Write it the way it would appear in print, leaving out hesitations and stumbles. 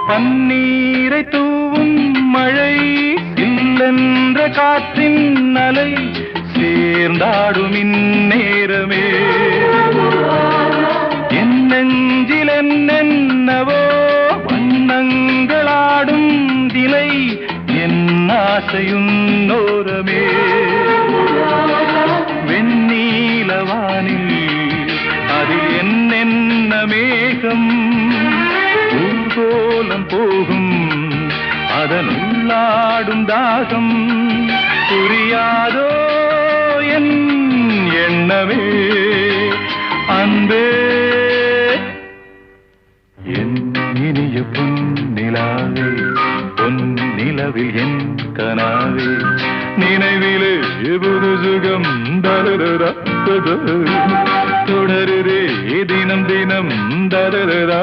பன்னீரை தூவும் மழை இல்லென்ற காற்றின் அலை சேர்ந்தாடும் இந்நேரமே என் நெஞ்சில் என்னென்னவோ வண்ணங்களாடும் திலை என் ஆசையுன்னோரமே வெண்ணீலவானில் அதில் என்னென்ன மேகம் ஊர்கோலம் போகும் அதன் உள்ளாடும் தாகம் புரியாதோ என் எண்ணமே அன்பே என் இனிய பொன்னிலாவே பொன்னிலவில் என் கனாவே நினைவிலே புது சுகம் தருதா தொடருதே தினம் தினம் தருதா